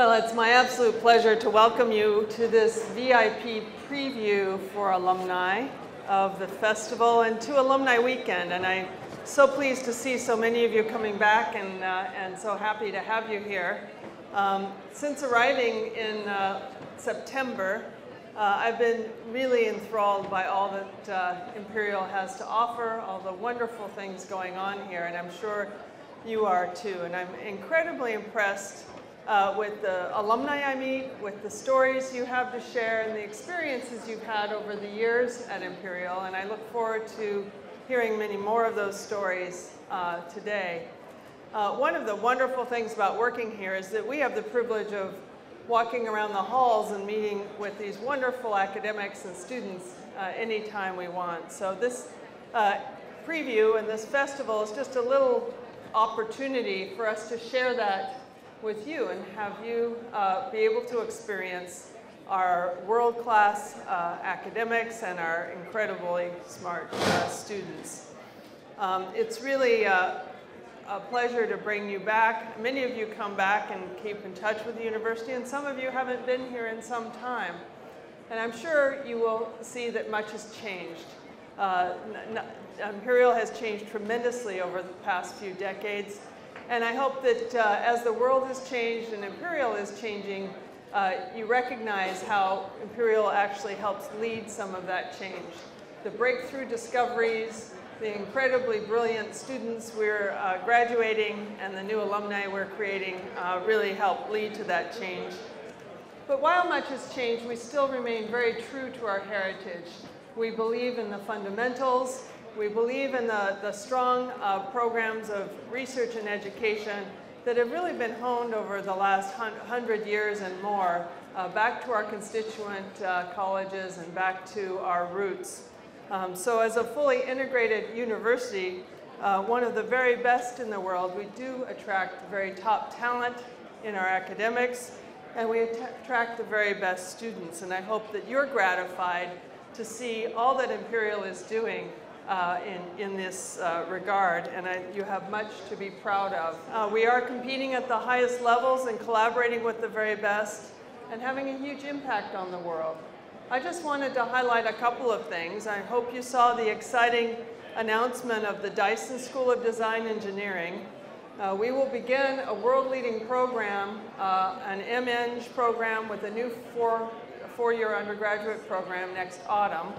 Well, it's my absolute pleasure to welcome you to this VIP preview for alumni of the festival and to Alumni Weekend. And I'm so pleased to see so many of you coming back and so happy to have you here. Since arriving in September, I've been really enthralled by all that Imperial has to offer, all the wonderful things going on here, and I'm sure you are too. And I'm incredibly impressed with the alumni I meet, with the stories you have to share, and the experiences you've had over the years at Imperial, and I look forward to hearing many more of those stories today. One of the wonderful things about working here is that we have the privilege of walking around the halls and meeting with these wonderful academics and students anytime we want. So this preview and this festival is just a little opportunity for us to share that with you and have you be able to experience our world-class academics and our incredibly smart students. It's really a pleasure to bring you back. Many of you come back and keep in touch with the university, and some of you haven't been here in some time. And I'm sure you will see that much has changed. Imperial has changed tremendously over the past few decades. And I hope that as the world has changed and Imperial is changing, you recognize how Imperial actually helps lead some of that change. The breakthrough discoveries, the incredibly brilliant students we're graduating, and the new alumni we're creating really help lead to that change. But while much has changed, we still remain very true to our heritage. We believe in the fundamentals. We believe in the strong programs of research and education that have really been honed over the last 100 years and more, back to our constituent colleges and back to our roots. So as a fully integrated university, one of the very best in the world, we do attract very top talent in our academics, and we attract the very best students. And I hope that you're gratified to see all that Imperial is doing in this regard, and you have much to be proud of. We are competing at the highest levels and collaborating with the very best and having a huge impact on the world. I just wanted to highlight a couple of things. I hope you saw the exciting announcement of the Dyson School of Design Engineering. We will begin a world-leading program, an MEng program with a new four-year undergraduate program next autumn.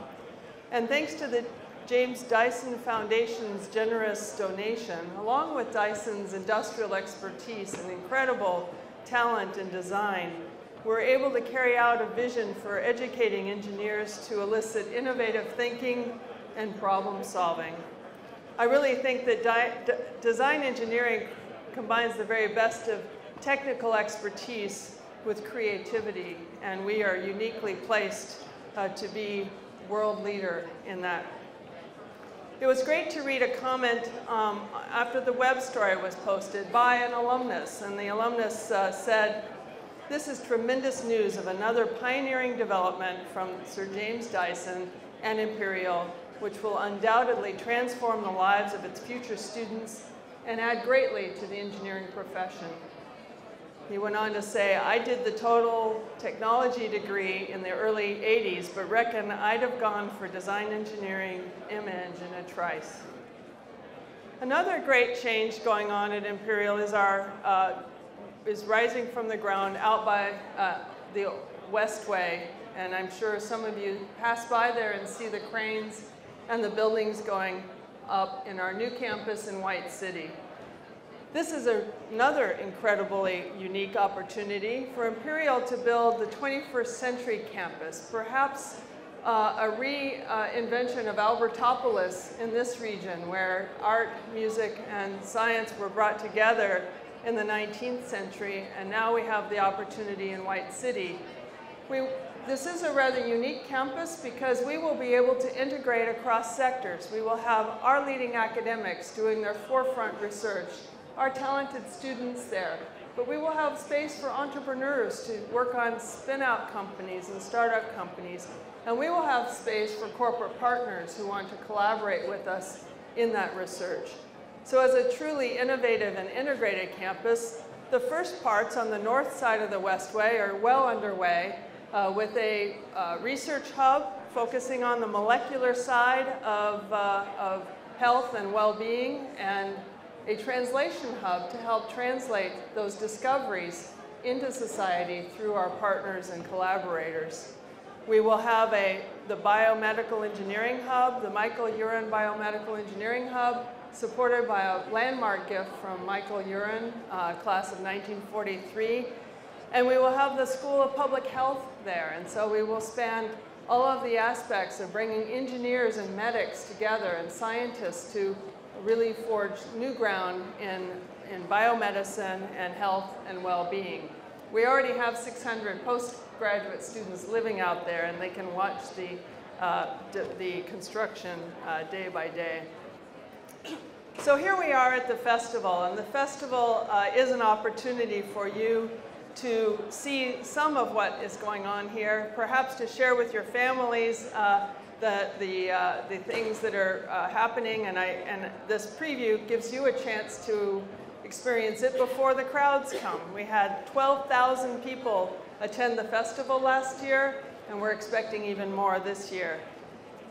And thanks to the James Dyson Foundation's generous donation, along with Dyson's industrial expertise and incredible talent in design, we're able to carry out a vision for educating engineers to elicit innovative thinking and problem solving. I really think that design engineering combines the very best of technical expertise with creativity, and we are uniquely placed to be world leader in that. It was great to read a comment after the web story was posted by an alumnus, and the alumnus said, "This is tremendous news of another pioneering development from Sir James Dyson and Imperial, which will undoubtedly transform the lives of its future students and add greatly to the engineering profession." He went on to say, "I did the total technology degree in the early 80s, but reckon I'd have gone for design engineering, MEng in a trice." Another great change going on at Imperial is rising from the ground out by the Westway, and I'm sure some of you pass by there and see the cranes and the buildings going up in our new campus in White City. This is another incredibly unique opportunity for Imperial to build the 21st century campus, perhaps a reinvention of Albertopolis in this region, where art, music, and science were brought together in the 19th century, and now we have the opportunity in White City. This is a rather unique campus because we will be able to integrate across sectors. We will have our leading academics doing their forefront research, our talented students there, but we will have space for entrepreneurs to work on spin-out companies and startup companies, and we will have space for corporate partners who want to collaborate with us in that research. So as a truly innovative and integrated campus, The first parts on the north side of the Westway are well underway with a research hub focusing on the molecular side of health and well-being, and a translation hub to help translate those discoveries into society through our partners and collaborators. We will have the Biomedical Engineering Hub, the Michael Uren Biomedical Engineering Hub, supported by a landmark gift from Michael Uren, class of 1943. And we will have the School of Public Health there. And so we will span all of the aspects of bringing engineers and medics together and scientists to really forge new ground in biomedicine and health and well-being. We already have 600 postgraduate students living out there, and they can watch the construction day by day. So here we are at the festival, and the festival is an opportunity for you to see some of what is going on here, perhaps to share with your families the things that are happening, and this preview gives you a chance to experience it before the crowds come. We had 12,000 people attend the festival last year, and we're expecting even more this year.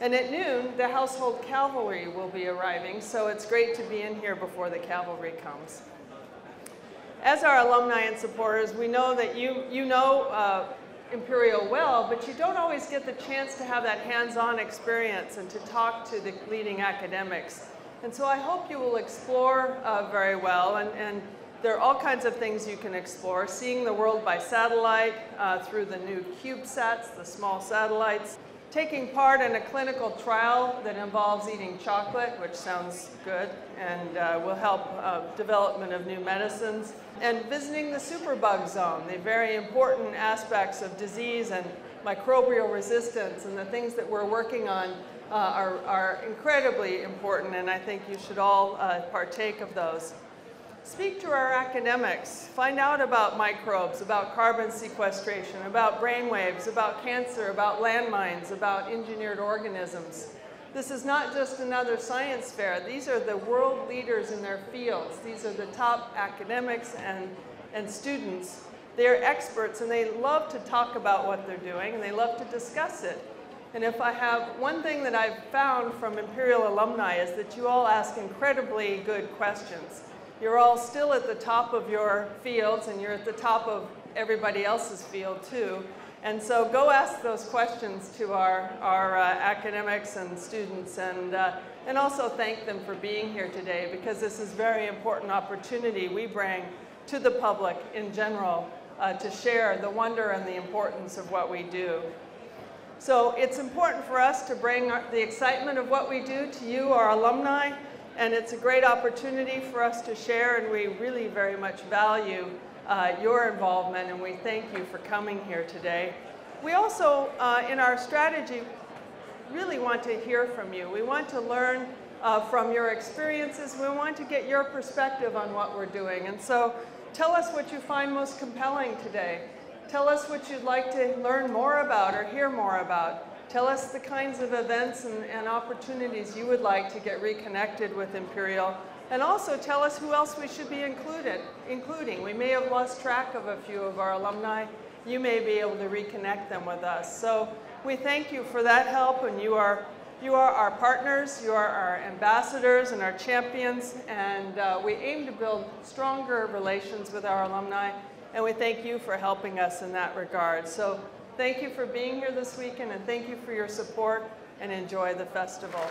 And at noon, the Household Cavalry will be arriving, so it's great to be in here before the cavalry comes. As our alumni and supporters, we know that you know Imperial well, but you don't always get the chance to have that hands-on experience and to talk to the leading academics. And so I hope you will explore very well, and there are all kinds of things you can explore. Seeing the world by satellite through the new CubeSats, the small satellites. Taking part in a clinical trial that involves eating chocolate, which sounds good and will help development of new medicines. And visiting the superbug zone, the very important aspects of disease and microbial resistance, and the things that we're working on are incredibly important, and I think you should all partake of those. Speak to our academics. Find out about microbes, about carbon sequestration, about brainwaves, about cancer, about landmines, about engineered organisms. This is not just another science fair. These are the world leaders in their fields. These are the top academics and students. They're experts, and they love to talk about what they're doing, and they love to discuss it. And if I have one thing that I've found from Imperial alumni is that you all ask incredibly good questions. You're all still at the top of your fields, and you're at the top of everybody else's field too. And so go ask those questions to our academics and students, and also thank them for being here today, because this is a very important opportunity we bring to the public in general to share the wonder and the importance of what we do. So it's important for us to bring the excitement of what we do to you, our alumni, and it's a great opportunity for us to share, and we really very much value your involvement, and we thank you for coming here today. We also, in our strategy, really want to hear from you. We want to learn from your experiences. We want to get your perspective on what we're doing. And so tell us what you find most compelling today. Tell us what you'd like to learn more about or hear more about. Tell us the kinds of events and opportunities you would like to get reconnected with Imperial. And also tell us who else we should be including. We may have lost track of a few of our alumni. You may be able to reconnect them with us. So we thank you for that help, and you are our partners, you are our ambassadors and our champions, and we aim to build stronger relations with our alumni, and we thank you for helping us in that regard. So thank you for being here this weekend, and thank you for your support, and enjoy the festival.